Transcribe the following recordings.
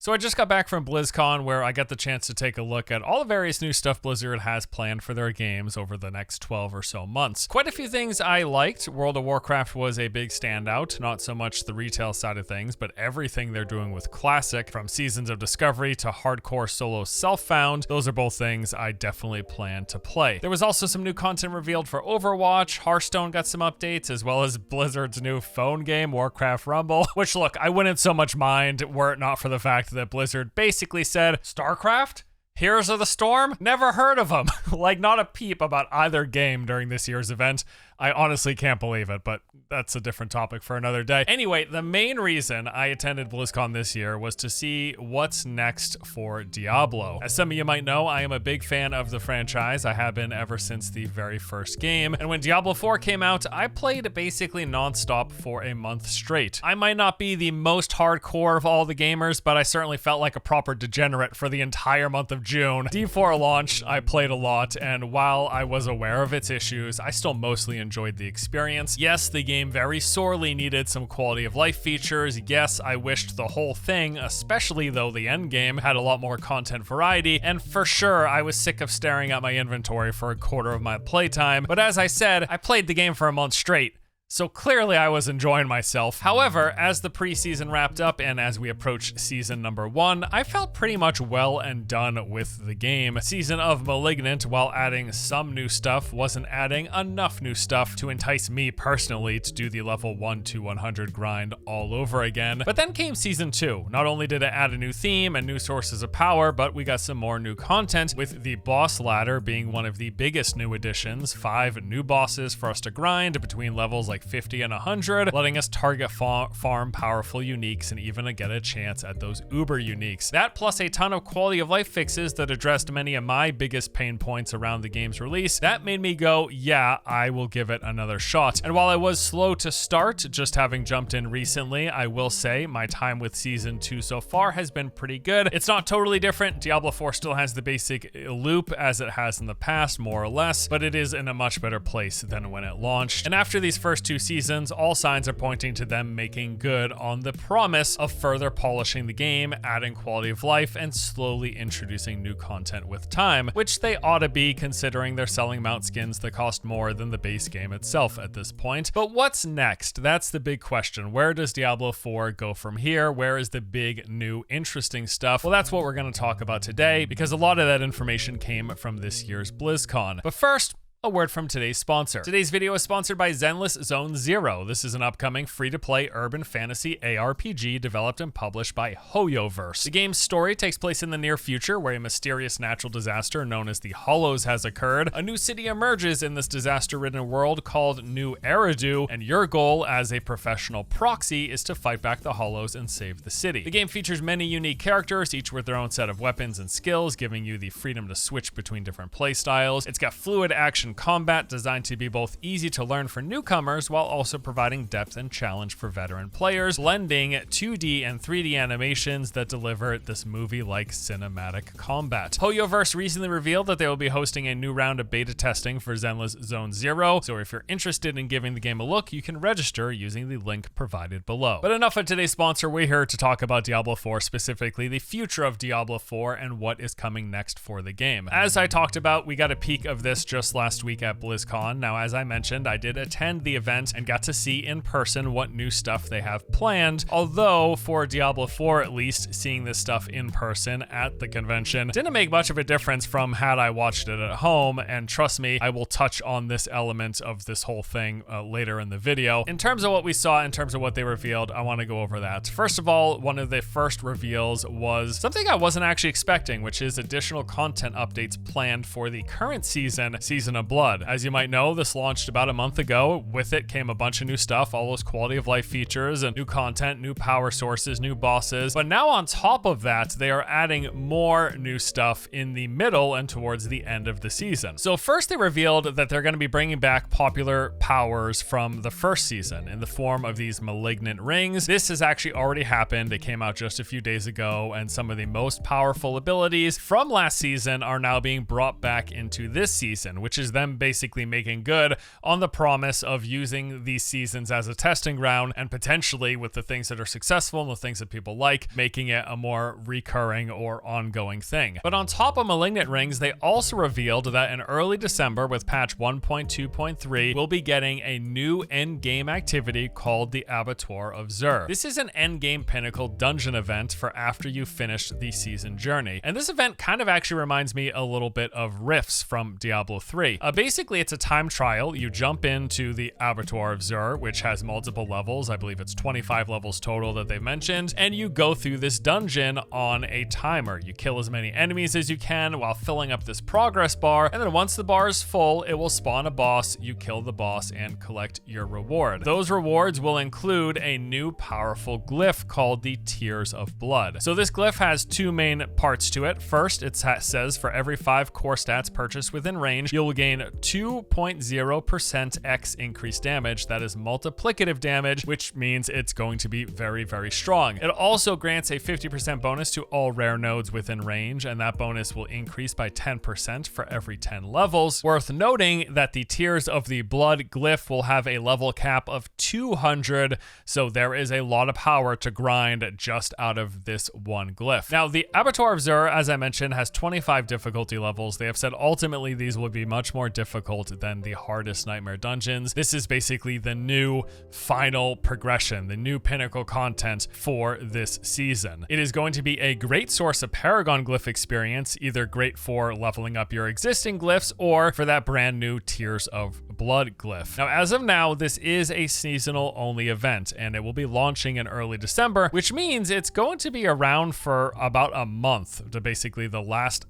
So I just got back from Blizzcon, where I got the chance to take a look at all the various new stuff Blizzard has planned for their games over the next 12 or so months. Quite a few things I liked. World of Warcraft was a big standout, not so much the retail side of things, but everything they're doing with Classic, from Seasons of Discovery to hardcore solo self-found, those are both things I definitely plan to play. There was also some new content revealed for Overwatch. Hearthstone got some updates, as well as Blizzard's new phone game, Warcraft Rumble, which, look, I wouldn't so much mind were it not for the fact that Blizzard basically said, StarCraft? Heroes of the Storm? Never heard of them. Like, not a peep about either game during this year's event. I honestly can't believe it, but that's a different topic for another day. Anyway, the main reason I attended BlizzCon this year was to see what's next for Diablo. As some of you might know, I am a big fan of the franchise. I have been ever since the very first game. And when Diablo IV came out, I played basically nonstop for a month straight. I might not be the most hardcore of all the gamers, but I certainly felt like a proper degenerate for the entire month of June. D4 launched, I played a lot, and while I was aware of its issues, I still mostly enjoyed the experience. Yes, the game very sorely needed some quality of life features. Yes, I wished the whole thing, especially though the end game, had a lot more content variety, and for sure I was sick of staring at my inventory for a quarter of my playtime. But as I said, I played the game for a month straight, so clearly I was enjoying myself. However, as the preseason wrapped up and as we approached season number 1, I felt pretty much well and done with the game. Season of Malignant, while adding some new stuff, wasn't adding enough new stuff to entice me personally to do the level 1 to 100 grind all over again. But then came season 2. Not only did it add a new theme and new sources of power, but we got some more new content, with the boss ladder being one of the biggest new additions. 5 new bosses for us to grind between levels like 50 and 100, letting us target farm powerful uniques and even get a chance at those uber uniques. That plus a ton of quality of life fixes that addressed many of my biggest pain points around the game's release. That made me go, yeah, I will give it another shot. And while I was slow to start, just having jumped in recently, I will say my time with season 2 so far has been pretty good. It's not totally different. Diablo 4 still has the basic loop as it has in the past, more or less, but it is in a much better place than when it launched. And after these first 2 seasons, all signs are pointing to them making good on the promise of further polishing the game, adding quality of life, and slowly introducing new content with time, which they ought to be, considering they're selling mount skins that cost more than the base game itself at this point. But what's next? That's the big question. Where does Diablo 4 go from here? Where is the big, new, interesting stuff? Well, that's what we're going to talk about today, because a lot of that information came from this year's BlizzCon. But first, a word from today's sponsor. Today's video is sponsored by Zenless Zone Zero. This is an upcoming free-to-play urban fantasy ARPG developed and published by HoYoverse. The game's story takes place in the near future, where a mysterious natural disaster known as the Hollows has occurred. A new city emerges in this disaster-ridden world called New Eridu, and your goal as a professional proxy is to fight back the Hollows and save the city. The game features many unique characters, each with their own set of weapons and skills, giving you the freedom to switch between different playstyles. It's got fluid action combat designed to be both easy to learn for newcomers while also providing depth and challenge for veteran players, blending 2D and 3D animations that deliver this movie-like cinematic combat. HoYoverse recently revealed that they will be hosting a new round of beta testing for Zenless Zone Zero, so if you're interested in giving the game a look, you can register using the link provided below. But enough of today's sponsor. We're here to talk about Diablo 4, specifically the future of Diablo 4 and what is coming next for the game. As I talked about, we got a peek of this just last week at BlizzCon. Now, as I mentioned, I did attend the event and got to see in person what new stuff they have planned, although for Diablo 4 at least, seeing this stuff in person at the convention didn't make much of a difference from had I watched it at home, and trust me, I will touch on this element of this whole thing later in the video. In terms of what we saw, in terms of what they revealed, I want to go over that. First of all, one of the first reveals was something I wasn't actually expecting, which is additional content updates planned for the current season, Season of Blood. As you might know, this launched about a month ago. With it came a bunch of new stuff, all those quality of life features and new content, new power sources, new bosses. But now on top of that, they are adding more new stuff in the middle and towards the end of the season. So first they revealed that they're going to be bringing back popular powers from the first season in the form of these malignant rings. This has actually already happened. It came out just a few days ago, and some of the most powerful abilities from last season are now being brought back into this season, which is them basically making good on the promise of using these seasons as a testing ground and potentially, with the things that are successful and the things that people like, making it a more recurring or ongoing thing. But on top of Malignant Rings, they also revealed that in early December with patch 1.2.3, we'll be getting a new endgame activity called the Abattoir of Zur. This is an endgame pinnacle dungeon event for after you finish the season journey. And this event kind of actually reminds me a little bit of Rifts from Diablo 3. Basically, it's a time trial. You jump into the Abattoir of Zur, which has multiple levels. I believe it's 25 levels total that they've mentioned. And you go through this dungeon on a timer. You kill as many enemies as you can while filling up this progress bar. And then once the bar is full, it will spawn a boss. You kill the boss and collect your reward. Those rewards will include a new powerful glyph called the Tears of Blood. So this glyph has two main parts to it. First, it says for every 5 core stats purchased within range, you'll gain 2.0% X increased damage. That is multiplicative damage, which means it's going to be very, very strong. It also grants a 50% bonus to all rare nodes within range, and that bonus will increase by 10% for every 10 levels. Worth noting that the Tears of the Blood glyph will have a level cap of 200, so there is a lot of power to grind just out of this one glyph. Now, the Abattoir of Zur, as I mentioned, has 25 difficulty levels. They have said ultimately these will be much more difficult than the hardest nightmare dungeons. This is basically the new final progression, the new pinnacle content for this season. It is going to be a great source of Paragon glyph experience, either great for leveling up your existing glyphs or for that brand new Tears of Blood glyph. Now, as of now, this is a seasonal only event, and it will be launching in early December, which means it's going to be around for about a month, to basically the last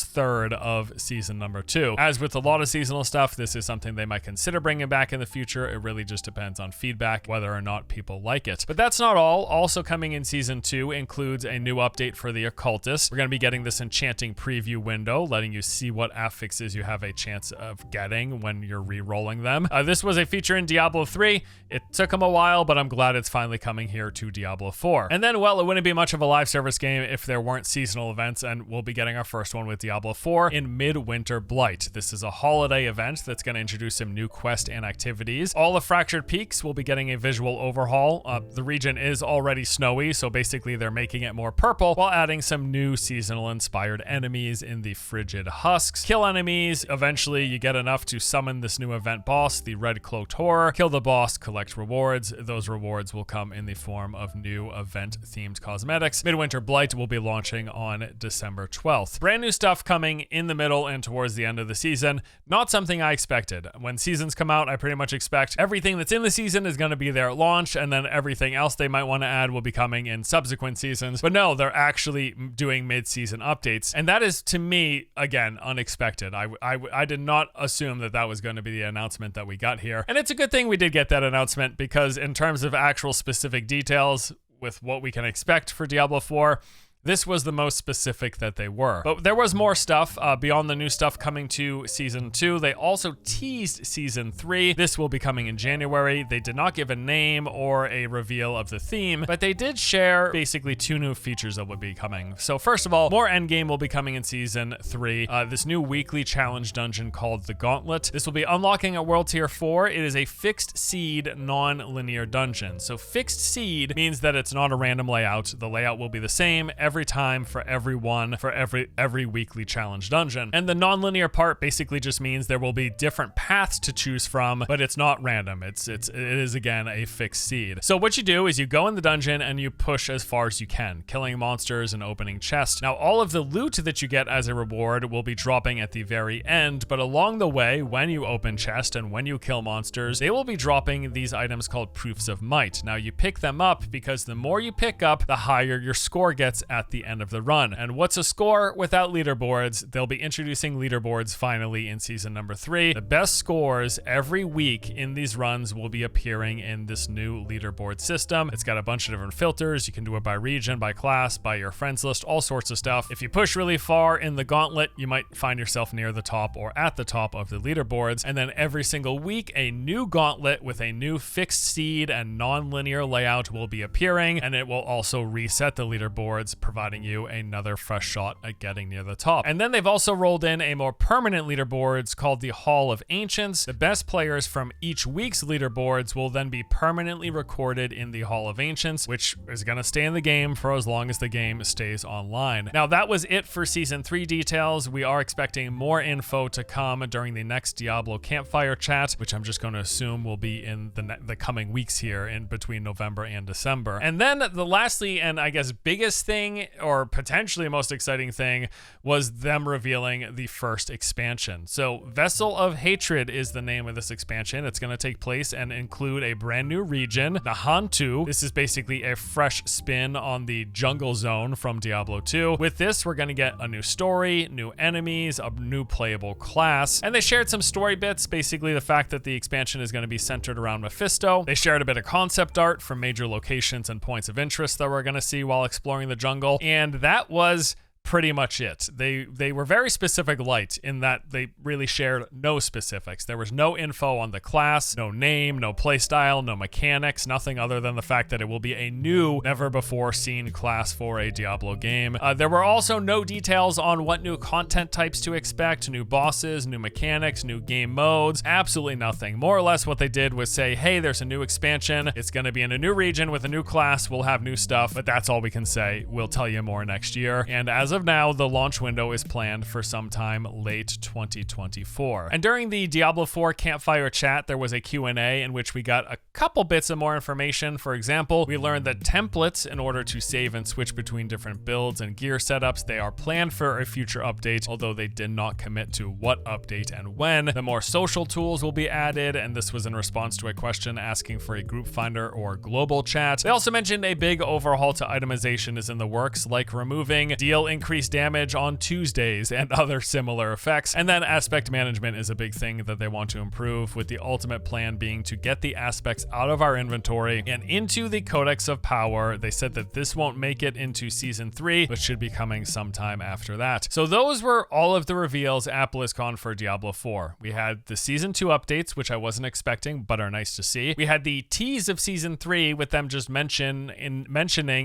third of season number 2. As with a lot of seasonal stuff, this is something they might consider bringing back in the future. It really just depends on feedback, whether or not people like it. But that's not all. Also coming in season 2 includes a new update for the Occultist. We're going to be getting this enchanting preview window, letting you see what affixes you have a chance of getting when you're re-rolling them. This was a feature in Diablo 3. It took them a while, but I'm glad it's finally coming here to Diablo 4. And then, well, it wouldn't be much of a live service game if there weren't seasonal events, and we'll be getting our first one with Diablo 4 in Midwinter Blight. This is a holiday event that's going to introduce some new quests and activities. All the Fractured Peaks will be getting a visual overhaul. The region is already snowy, so basically they're making it more purple while adding some new seasonal inspired enemies in the Frigid Husks. Kill enemies. Eventually, you get enough to summon this new event boss, the Red Cloaked Horror. Kill the boss, collect rewards. Those rewards will come in the form of new event-themed cosmetics. Midwinter Blight will be launching on December 12th. Brand new stuff coming in the middle and towards the end of the season. Not something I expected. When seasons come out, I pretty much expect everything that's in the season is going to be there at launch, and then everything else they might want to add will be coming in subsequent seasons. But no, they're actually doing mid-season updates, and that is, to me, again, unexpected. I did not assume that that was going to be the announcement that we got here, and it's a good thing we did get that announcement, because in terms of actual specific details with what we can expect for Diablo 4, this was the most specific that they were. But there was more stuff beyond the new stuff coming to Season 2. They also teased Season 3. This will be coming in January. They did not give a name or a reveal of the theme, but they did share basically 2 new features that would be coming. So first of all, more endgame will be coming in Season 3. This new weekly challenge dungeon called the Gauntlet. This will be unlocking at World Tier 4. It is a fixed seed, non-linear dungeon. So fixed seed means that it's not a random layout. The layout will be the same every time for everyone for every weekly challenge dungeon. And the non-linear part basically just means there will be different paths to choose from, but it's not random. It is again a fixed seed. So what you do is you go in the dungeon and you push as far as you can, killing monsters and opening chests. Now all of the loot that you get as a reward will be dropping at the very end, but along the way, when you open chests and when you kill monsters, they will be dropping these items called Proofs of Might. Now you pick them up because the more you pick up, the higher your score gets at the end of the run. And what's a score without leaderboards? They'll be introducing leaderboards finally in season number 3. The best scores every week in these runs will be appearing in this new leaderboard system. It's got a bunch of different filters. You can do it by region, by class, by your friends list, all sorts of stuff. If you push really far in the gauntlet, you might find yourself near the top or at the top of the leaderboards. And then every single week, a new gauntlet with a new fixed seed and non-linear layout will be appearing, and it will also reset the leaderboards providing you another fresh shot at getting near the top. And then they've also rolled in a more permanent leaderboards called the Hall of Ancients. The best players from each week's leaderboards will then be permanently recorded in the Hall of Ancients, which is going to stay in the game for as long as the game stays online. Now, that was it for Season 3 details. We are expecting more info to come during the next Diablo campfire chat, which I'm just going to assume will be in the coming weeks here in between November and December. And then the lastly, and I guess biggest thing, or potentially most exciting thing, was them revealing the first expansion. So Vessel of Hatred is the name of this expansion. It's going to take place and include a brand new region, Nahantu. This is basically a fresh spin on the jungle zone from Diablo 2. With this, we're going to get a new story, new enemies, a new playable class, and they shared some story bits, basically the fact that the expansion is going to be centered around Mephisto. They shared a bit of concept art from major locations and points of interest that we're going to see while exploring the jungle, and that was pretty much it. They were very specific light in that they really shared no specifics. There was no info on the class, no name, no playstyle, no mechanics, nothing other than the fact that it will be a new, never before seen class for a Diablo game. There were also no details on what new content types to expect, new bosses, new mechanics, new game modes, absolutely nothing. More or less what they did was say, hey, there's a new expansion. It's going to be in a new region with a new class. We'll have new stuff, but that's all we can say. We'll tell you more next year. And as of now, the launch window is planned for sometime late 2024. And during the Diablo 4 campfire chat, there was a Q&A in which we got a couple bits of more information. For example, we learned that templates in order to save and switch between different builds and gear setups, they are planned for a future update, although they did not commit to what update and when. The more social tools will be added, and this was in response to a question asking for a group finder or global chat. They also mentioned a big overhaul to itemization is in the works, like removing deal increased damage on Tuesdays and other similar effects. And then aspect management is a big thing that they want to improve, with the ultimate plan being to get the aspects out of our inventory and into the Codex of Power. They said that this won't make it into Season 3, but should be coming sometime after that. So those were all of the reveals at BlizzCon for Diablo 4. We had the Season 2 updates, which I wasn't expecting, but are nice to see. We had the tease of Season 3 with them just mentioning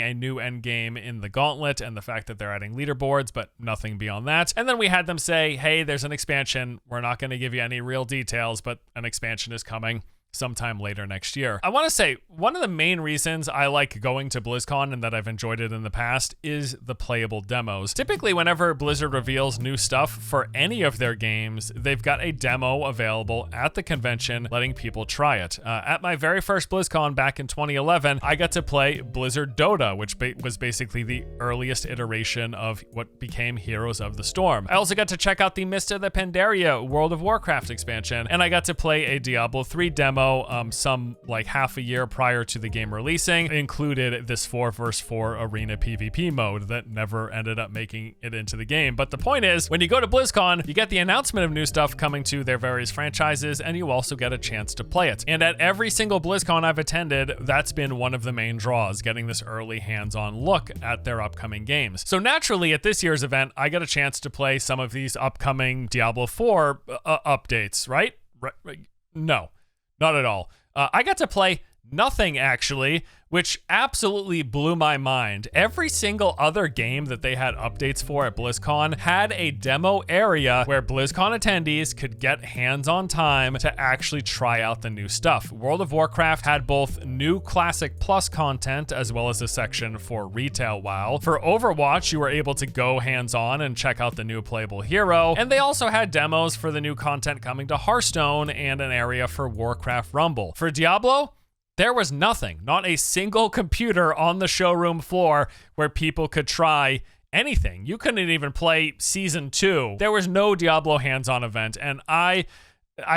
a new endgame in the Gauntlet and the fact that they're adding leaderboards, but nothing beyond that. And then we had them say, hey, there's an expansion. We're not going to give you any real details, but an expansion is coming sometime later next year. I want to say one of the main reasons I like going to BlizzCon and that I've enjoyed it in the past is the playable demos. Typically, whenever Blizzard reveals new stuff for any of their games, they've got a demo available at the convention, letting people try it. At my very first BlizzCon back in 2011, I got to play Blizzard Dota, which was basically the earliest iteration of what became Heroes of the Storm. I also got to check out the Mist of the Pandaria World of Warcraft expansion, and I got to play a Diablo 3 demo some like half a year prior to the game releasing. It included this 4 vs 4 arena PvP mode that never ended up making it into the game. But the point is, when you go to BlizzCon, you get the announcement of new stuff coming to their various franchises, and you also get a chance to play it. And at every single BlizzCon I've attended, that's been one of the main draws, getting this early hands-on look at their upcoming games. So naturally, at this year's event, I got a chance to play some of these upcoming Diablo 4 updates, right? No. Not at all. I got to play nothing, actually, which absolutely blew my mind. Every single other game that they had updates for at BlizzCon had a demo area where BlizzCon attendees could get hands-on time to actually try out the new stuff. World of Warcraft had both new Classic Plus content as well as a section for Retail WoW. For Overwatch, you were able to go hands-on and check out the new playable hero, and they also had demos for the new content coming to Hearthstone and an area for Warcraft Rumble. For Diablo, there was nothing, not a single computer on the showroom floor where people could try anything. You couldn't even play Season 2. There was no Diablo hands-on event, and I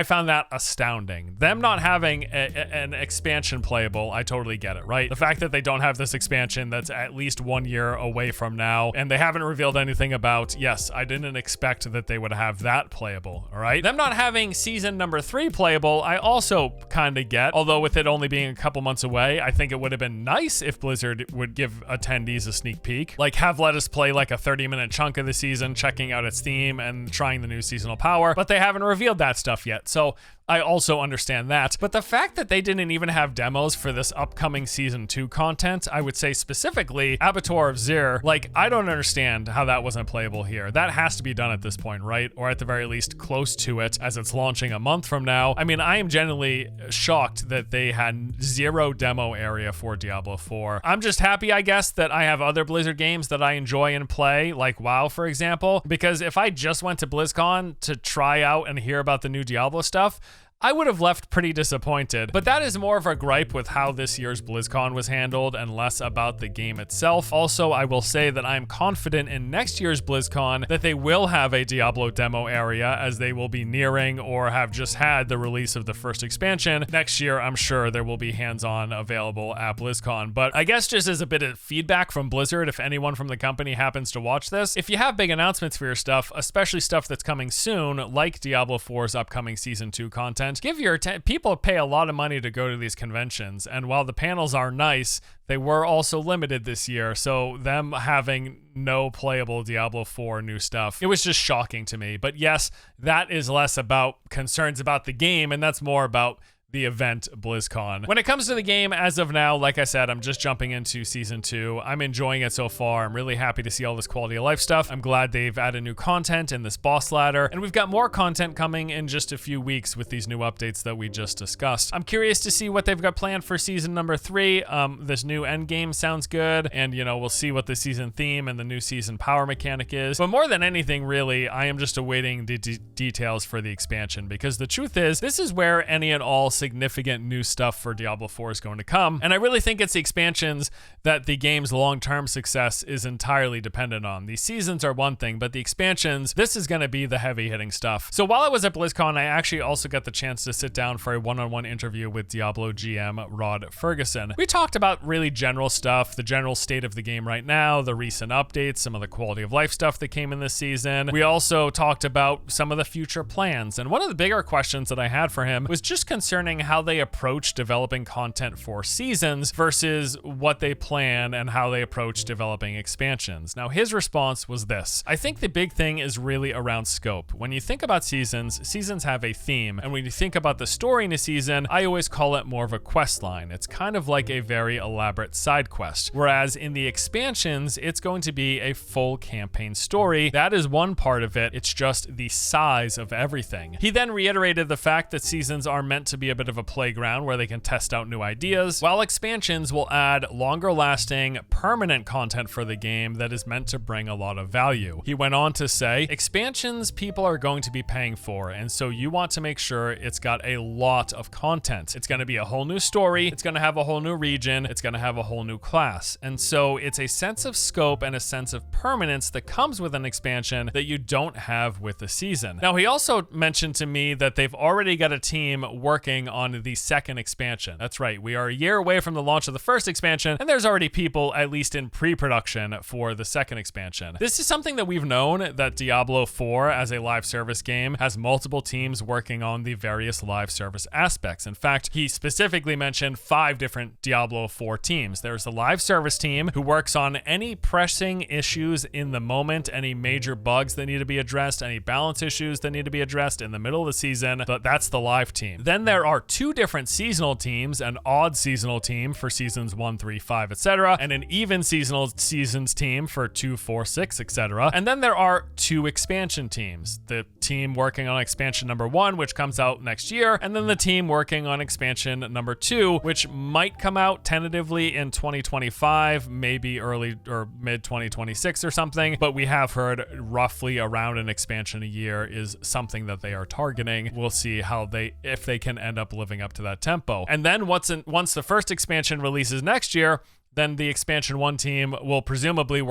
found that astounding. Them not having an expansion playable, I totally get it, right? The fact that they don't have this expansion that's at least 1 year away from now, and they haven't revealed anything about, yes, I didn't expect that they would have that playable, all right? Them not having Season number 3 playable, I also kind of get, although with it only being a couple months away, I think it would have been nice if Blizzard would give attendees a sneak peek, like have let us play like a 30-minute chunk of the season, checking out its theme and trying the new seasonal power, but they haven't revealed that stuff yet. So I also understand that. But the fact that they didn't even have demos for this upcoming Season 2 content, I would say specifically Abattoir of Zir, like, I don't understand how that wasn't playable here. That has to be done at this point, right? Or at the very least close to it, as it's launching a month from now. I mean, I am genuinely shocked that they had zero demo area for Diablo 4. I'm just happy, I guess, that I have other Blizzard games that I enjoy and play, like WoW, for example, because if I just went to BlizzCon to try out and hear about the new Diablo stuff, I would have left pretty disappointed, but that is more of a gripe with how this year's BlizzCon was handled and less about the game itself. Also, I will say that I'm confident in next year's BlizzCon that they will have a Diablo demo area, as they will be nearing or have just had the release of the first expansion. Next year, I'm sure there will be hands-on available at BlizzCon, but I guess just as a bit of feedback from Blizzard, if anyone from the company happens to watch this, if you have big announcements for your stuff, especially stuff that's coming soon, like Diablo 4's upcoming Season 2 content, give your people pay a lot of money to go to these conventions, and while the panels are nice, they were also limited this year, so them having no playable Diablo 4 new stuff, it was just shocking to me. But yes, that is less about concerns about the game, and that's more about the event BlizzCon. When it comes to the game, as of now, like I said, I'm just jumping into Season 2. I'm enjoying it so far. I'm really happy to see all this quality of life stuff. I'm glad they've added new content in this boss ladder, and we've got more content coming in just a few weeks with these new updates that we just discussed. I'm curious to see what they've got planned for Season number 3. This new endgame sounds good, and we'll see what the season theme and the new season power mechanic is. But more than anything, really, I am just awaiting the details for the expansion, because the truth is, this is where any and all significant new stuff for Diablo 4 is going to come, and I really think it's the expansions that the game's long-term success is entirely dependent on. The seasons are one thing, but the expansions, this is going to be the heavy-hitting stuff. So while I was at BlizzCon, I actually also got the chance to sit down for a one-on-one interview with Diablo GM Rod Ferguson. We talked about really general stuff, the general state of the game right now, the recent updates, some of the quality of life stuff that came in this season. We also talked about some of the future plans, and one of the bigger questions that I had for him was just concerning how they approach developing content for seasons versus what they plan and how they approach developing expansions. Now, his response was this: I think the big thing is really around scope. When you think about seasons have a theme, and when you think about the story in a season, I always call it more of a quest line. It's kind of like a very elaborate side quest, whereas in the expansions, it's going to be a full campaign story. That is one part of it. It's just the size of everything. He then reiterated the fact that seasons are meant to be a bit of a playground where they can test out new ideas, while expansions will add longer lasting, permanent content for the game that is meant to bring a lot of value. He went on to say, expansions people are going to be paying for, and so you want to make sure it's got a lot of content. It's going to be a whole new story, it's going to have a whole new region, it's going to have a whole new class, and so it's a sense of scope and a sense of permanence that comes with an expansion that you don't have with the season. Now, he also mentioned to me that they've already got a team working on the second expansion. That's right, we are a year away from the launch of the first expansion, and there's already people at least in pre-production for the second expansion. This is something that we've known, that Diablo 4 as a live service game has multiple teams working on the various live service aspects. In fact, he specifically mentioned 5 different Diablo 4 teams. There's the live service team who works on any pressing issues in the moment, any major bugs that need to be addressed, any balance issues that need to be addressed in the middle of the season, but that's the live team. Then there are 2 different seasonal teams, an odd seasonal team for seasons 1, 3, 5, etc., and an even seasonal seasons team for 2, 4, 6, etc. And then there are 2 expansion teams. The team working on expansion number 1, which comes out next year, and then the team working on expansion number 2, which might come out tentatively in 2025, maybe early or mid 2026 or something, but we have heard roughly around an expansion a year is something that they are targeting. We'll see how if they can end up living up to that tempo. And then once the first expansion releases next year, then the expansion 1 team will presumably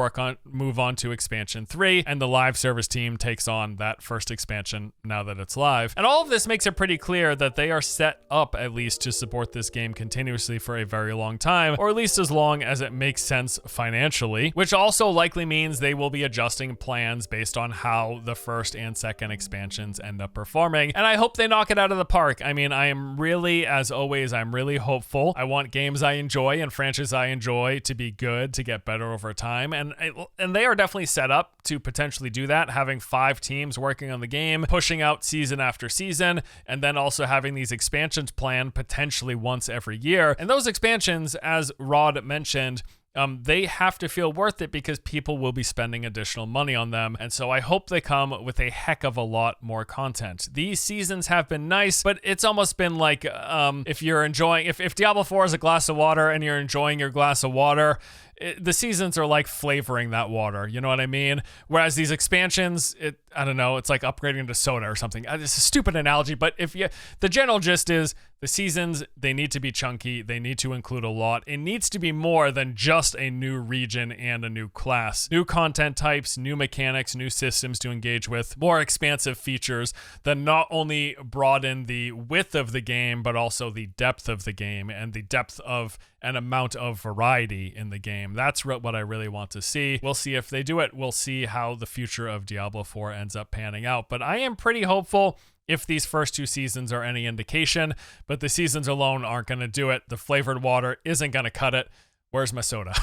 move on to expansion 3, and the live service team takes on that first expansion now that it's live. And all of this makes it pretty clear that they are set up at least to support this game continuously for a very long time, or at least as long as it makes sense financially, which also likely means they will be adjusting plans based on how the first and second expansions end up performing. And I hope they knock it out of the park. I mean, I am really, as always, I'm really hopeful. I want games I enjoy and franchises I enjoy enjoy to be good, to get better over time. And they are definitely set up to potentially do that, having 5 teams working on the game, pushing out season after season, and then also having these expansions planned potentially once every year. And those expansions, as Rod mentioned, they have to feel worth it because people will be spending additional money on them. And so I hope they come with a heck of a lot more content. These seasons have been nice, but it's almost been like if you're enjoying, if Diablo 4 is a glass of water and you're enjoying your glass of water, the seasons are like flavoring that water, you know what I mean? Whereas these expansions, I don't know, it's like upgrading to soda or something. It's a stupid analogy, but the general gist is the seasons, they need to be chunky. They need to include a lot. It needs to be more than just a new region and a new class. New content types, new mechanics, new systems to engage with, more expansive features that not only broaden the width of the game, but also the depth of the game and the depth of an amount of variety in the game. That's what I really want to see. We'll see if they do it. We'll see how the future of Diablo 4 ends up panning out. But I am pretty hopeful if these first 2 seasons are any indication, but the seasons alone aren't going to do it. The flavored water isn't going to cut it. Where's my soda?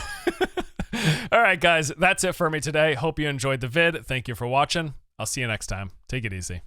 All right, guys, that's it for me today. Hope you enjoyed the vid. Thank you for watching. I'll see you next time. Take it easy.